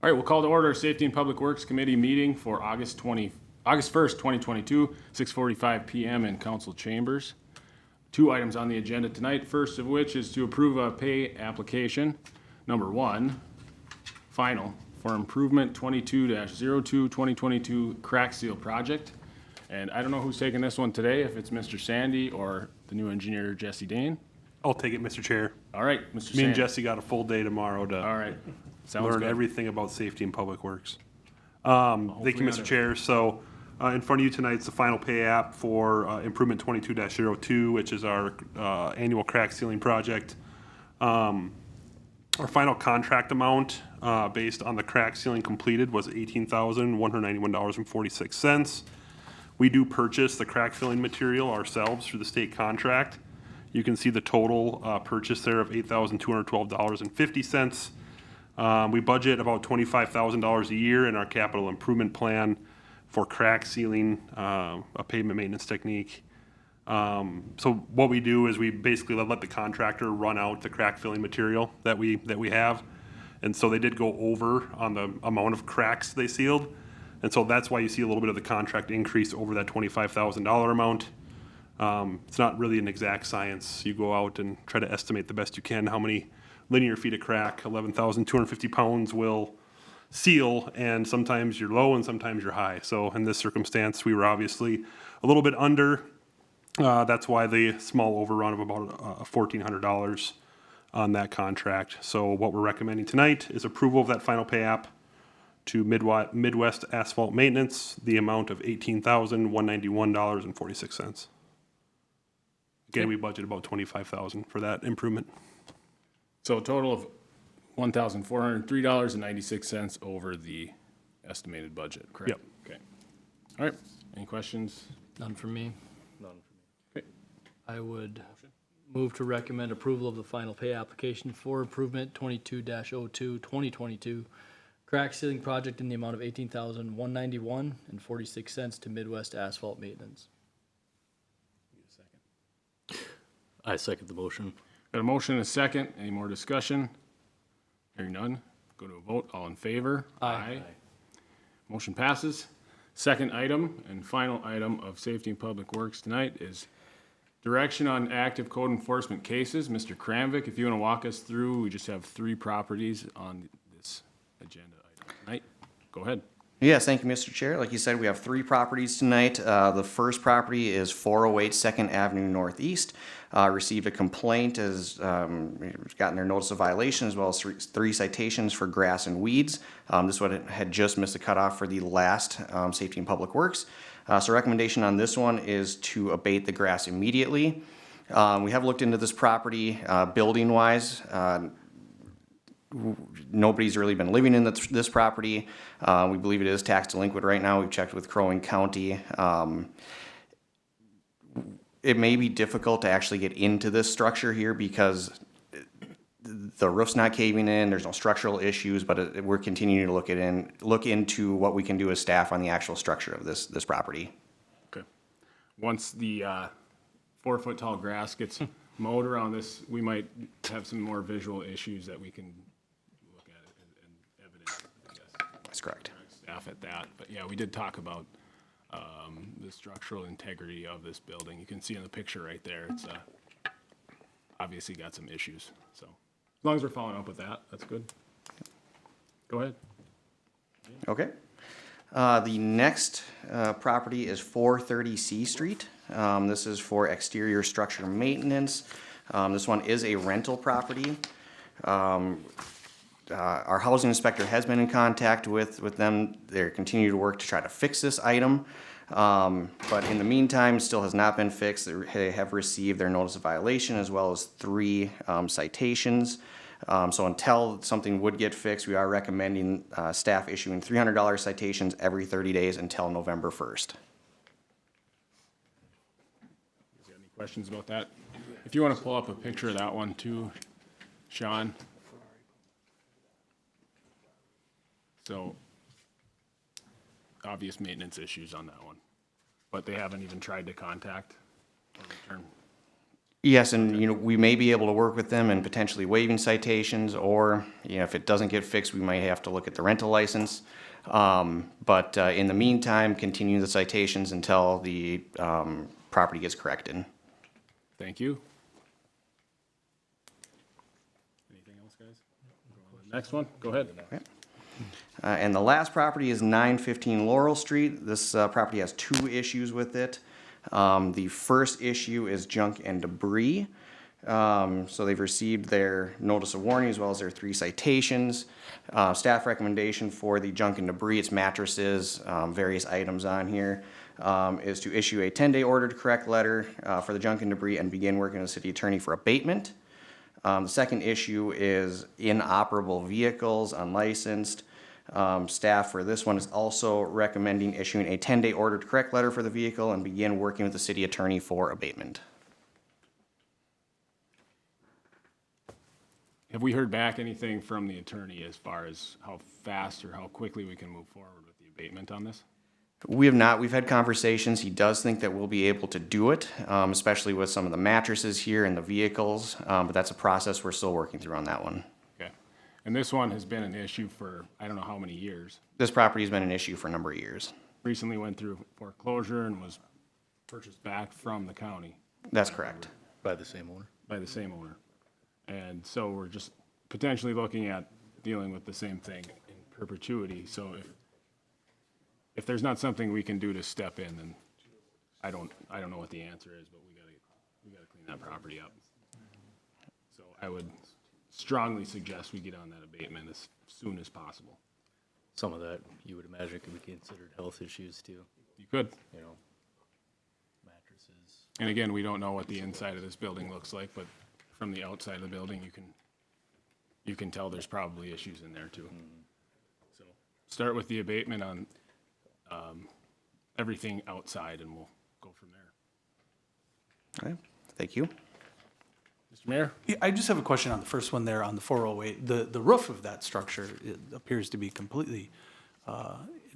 All right, we'll call to order Safety and Public Works Committee meeting for August 1st, 2022, 6:45 p.m. in council chambers. Two items on the agenda tonight, first of which is to approve a pay application, number 1, final, for improvement 22-02 2022 crack seal project. And I don't know who's taking this one today, if it's Mr. Sandy or the new engineer, Jesse Dane. I'll take it, Mr. Chair. All right, Mr. Sandy. Me and Jesse got a full day tomorrow to All right. Sounds learn good. everything about safety and public works. Thank you, Mr. Chair. So in front of you tonight is the final pay app for improvement 22-02, which is our annual crack sealing project. Our final contract amount based on the crack sealing completed was $18,191.46. We do purchase the crack filling material ourselves through the state contract. You can see the total purchase there of $8,212.50. We budget about $25,000 a year in our capital improvement plan for crack sealing, a pavement maintenance technique. So what we do is we basically let the contractor run out the crack filling material that we have. And so they did go over on the amount of cracks they sealed. And so that's why you see a little bit of the contract increase over that $25,000 amount. It's not really an exact science. You go out and try to estimate the best you can how many linear feet of crack 11,250 pounds will seal, and sometimes you're low and sometimes you're high. So in this circumstance, we were obviously a little bit under. That's why the small overrun of about $1,400 on that contract. So what we're recommending tonight is approval of that final pay app to Midwest Asphalt Maintenance, the amount of $18,191.46. Again, we budget about $25,000 for that improvement. So a total of $1,403.96 over the estimated budget, correct? Yep. Okay. All right. Any questions? None from me. None from me. Okay. I would move to recommend approval of the final pay application for improvement 22-02 2022 crack sealing project in the amount of $18,191.46 to Midwest Asphalt Maintenance. I second the motion. Got a motion and a second. Any more discussion? Hearing none, go to a vote. All in favor? Aye. Motion passes. Second item and final item of Safety and Public Works tonight is direction on active code enforcement cases. Mr. Kramvik, if you want to walk us through, we just have 3 properties on this agenda item tonight. Go ahead. Yes, thank you, Mr. Chair. Like you said, we have 3 properties tonight. The first property is 408 2nd Avenue Northeast. Received a complaint, as gotten their notice of violation, as well as 3 citations for grass and weeds. This one had just missed the cutoff for the last Safety and Public Works. So recommendation on this one is to abate the grass immediately. We have looked into this property building-wise. Nobody's really been living in this property. We believe it is tax delinquent right now. We've checked with Crow Wing County. It may be difficult to actually get into this structure here because the roof's not caving in. There's no structural issues, but we're continuing to look into what we can do as staff on the actual structure of this property. Okay. Once the 4-foot tall grass gets mowed around this, we might have some more visual issues that we can look at and evidence, I guess. That's correct. Staff at that. But yeah, we did talk about the structural integrity of this building. You can see in the picture right there, it's obviously got some issues. So as long as we're following up with that, that's good. Go ahead. Okay. The next property is 430 C Street. This is for exterior structure maintenance. This one is a rental property. Our housing inspector has been in contact with them. They're continuing to work to try to fix this item. But in the meantime, still has not been fixed. They have received their notice of violation as well as 3 citations. So until something would get fixed, we are recommending staff issuing $300 citations every 30 days until November 1st. Any questions about that? If you want to pull up a picture of that one too, Sean. So obvious maintenance issues on that one, but they haven't even tried to contact or return. Yes, and, we may be able to work with them and potentially waiving citations, or, if it doesn't get fixed, we might have to look at the rental license. But in the meantime, continue the citations until the property gets corrected. Thank you. Anything else, guys? Next one, go ahead. And the last property is 915 Laurel Street. This property has two issues with it. The first issue is junk and debris. So they've received their notice of warning as well as their 3 citations. Staff recommendation for the junk and debris, it's mattresses, various items on here, is to issue a 10-day order to correct letter for the junk and debris and begin working with the city attorney for abatement. The second issue is inoperable vehicles, unlicensed. Staff for this one is also recommending issuing a 10-day order to correct letter for the vehicle and begin working with the city attorney for abatement. Have we heard back anything from the attorney as far as how fast or how quickly we can move forward with the abatement on this? We have not. We've had conversations. He does think that we'll be able to do it, especially with some of the mattresses here and the vehicles. But that's a process we're still working through on that one. Okay. And this one has been an issue for I don't know how many years. This property has been an issue for a number of years. Recently went through foreclosure and was purchased back from the county That's correct. By the same owner? by the same owner. And so we're just potentially looking at dealing with the same thing in perpetuity. So if there's not something we can do to step in, then I don't know what the answer is, but we gotta clean that property up. So I would strongly suggest we get on that abatement as soon as possible. Some of that, you would imagine, could be considered health issues too, You could. you know, mattresses. And again, we don't know what the inside of this building looks like, but from the outside of the building, you can tell there's probably issues in there too. So start with the abatement on everything outside, and we'll go from there. All right. Thank you. Mr. Mayor? Yeah, I just have a question on the first one there on the 408. The roof of that structure, it appears to be completely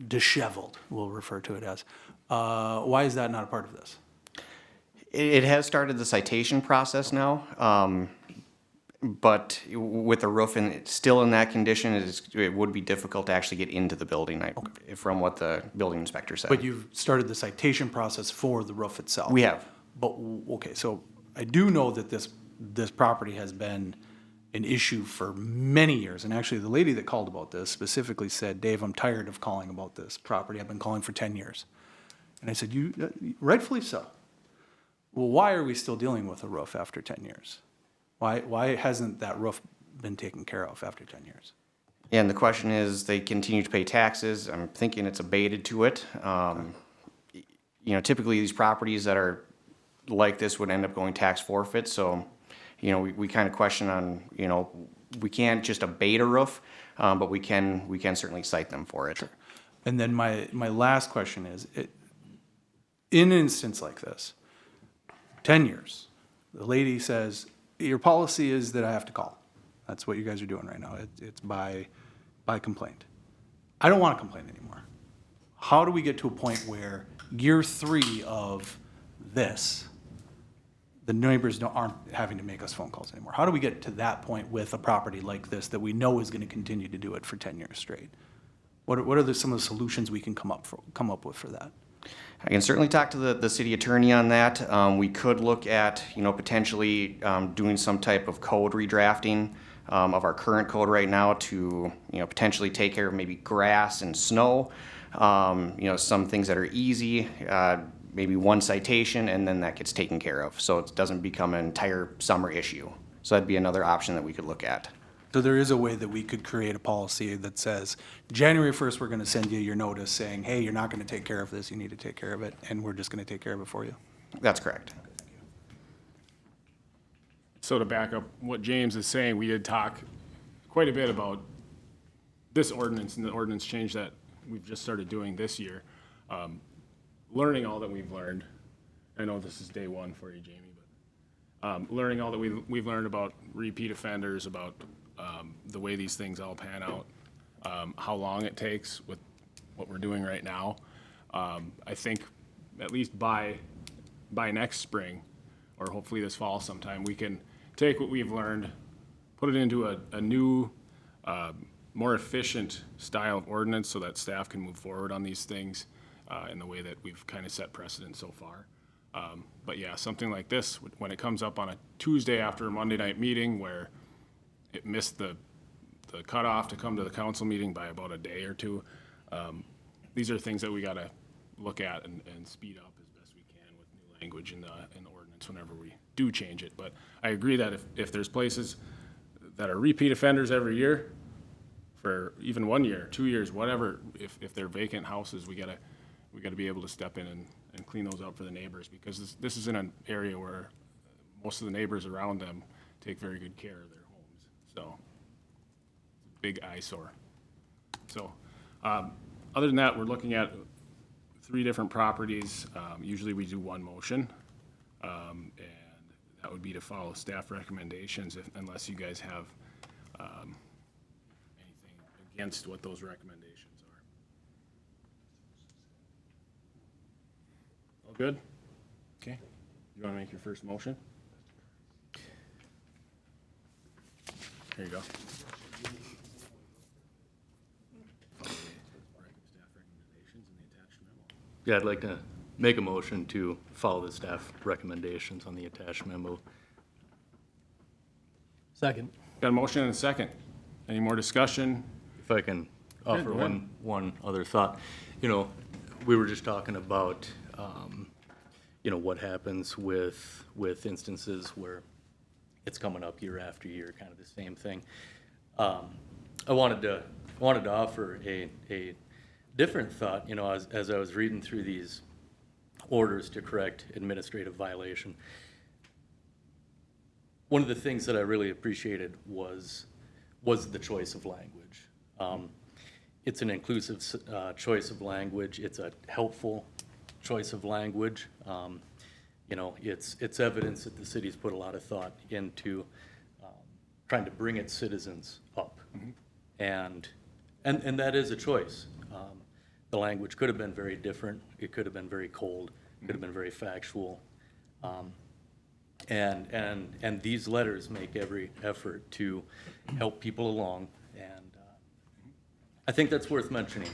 disheveled, we'll refer to it as. Why is that not a part of this? It has started the citation process now, but with the roof still in that condition, it would be difficult to actually get into the building, from what the building inspector said. But you've started the citation process for the roof itself? We have. But, okay, so I do know that this property has been an issue for many years. And actually, the lady that called about this specifically said, Dave, I'm tired of calling about this property. I've been calling for 10 years. And I said, rightfully so. Well, why are we still dealing with a roof after 10 years? Why hasn't that roof been taken care of after 10 years? And the question is, they continue to pay taxes. I'm thinking it's abated to it. Typically these properties that are like this would end up going tax forfeit. So, we kind of question on, we can't just abate a roof, but we can certainly cite them for it. Sure. And then my last question is, in an instance like this, 10 years, the lady says, your policy is that I have to call. That's what you guys are doing right now. It's by complaint. I don't want to complain anymore. How do we get to a point where year 3 of this, the neighbors aren't having to make us phone calls anymore? How do we get to that point with a property like this that we know is going to continue to do it for 10 years straight? What are some of the solutions we can come up with for that? I can certainly talk to the city attorney on that. We could look at, potentially doing some type of code redrafting of our current code right now to, potentially take care of maybe grass and snow. Some things that are easy, maybe one citation, and then that gets taken care of. So it doesn't become an entire summer issue. So that'd be another option that we could look at. So there is a way that we could create a policy that says, January 1st, we're going to send you your notice saying, hey, you're not going to take care of this, you need to take care of it, and we're just going to take care of it for you. That's correct. So to back up what James is saying, we did talk quite a bit about this ordinance and the ordinance change that we've just started doing this year. Learning all that we've learned. I know this is day 1 for you, Jamie, but learning all that we've learned about repeat offenders, about the way these things all pan out, how long it takes with what we're doing right now. I think at least by next spring, or hopefully this fall sometime, we can take what we've learned, put it into a new, more efficient style of ordinance so that staff can move forward on these things in the way that we've kind of set precedent so far. But yeah, something like this, when it comes up on a Tuesday after a Monday night meeting where it missed the cutoff to come to the council meeting by about a day or two, these are things that we got to look at and speed up as best we can with new language in the ordinance whenever we do change it. But I agree that if there's places that are repeat offenders every year, for even 1 year, 2 years, whatever, if they're vacant houses, we gotta be able to step in and clean those up for the neighbors, because this is in an area where most of the neighbors around them take very good care of their homes. So, big eyesore. So, other than that, we're looking at 3 different properties. Usually we do one motion, and that would be to follow staff recommendations unless you guys have anything against what those recommendations are. All good? Okay. You want to make your first motion? There you go. Yeah, I'd like to make a motion to follow the staff recommendations on the attached memo. Second. Got a motion and a second. Any more discussion? If I can offer go ahead. one other thought. You know, we were just talking about, you know, what happens with instances where it's coming up year after year, kind of the same thing. I wanted to offer a different thought, you know, as I was reading through these orders to correct administrative violation. One of the things that I really appreciated was the choice of language. It's an inclusive choice of language. It's a helpful choice of language. You know, it's evidence that the city's put a lot of thought into trying to bring its citizens up. And that is a choice. The language could have been very different. It could have been very cold. It could have been very factual. And these letters make every effort to help people along, and I think that's worth mentioning.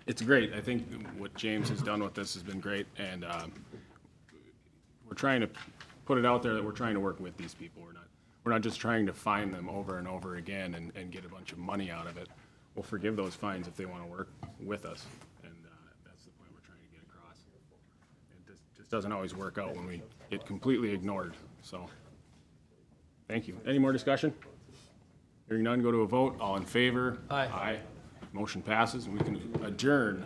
It's great. I think what James has done with this has been great, and we're trying to put it out there that we're trying to work with these people. We're not just trying to fine them over and over again and get a bunch of money out of it. We'll forgive those fines if they want to work with us, and that's the point we're trying to get across. It just doesn't always work out when we get completely ignored, so. Thank you. Any more discussion? Hearing none, go to a vote. All in favor? Aye. Aye. Motion passes, and we can adjourn.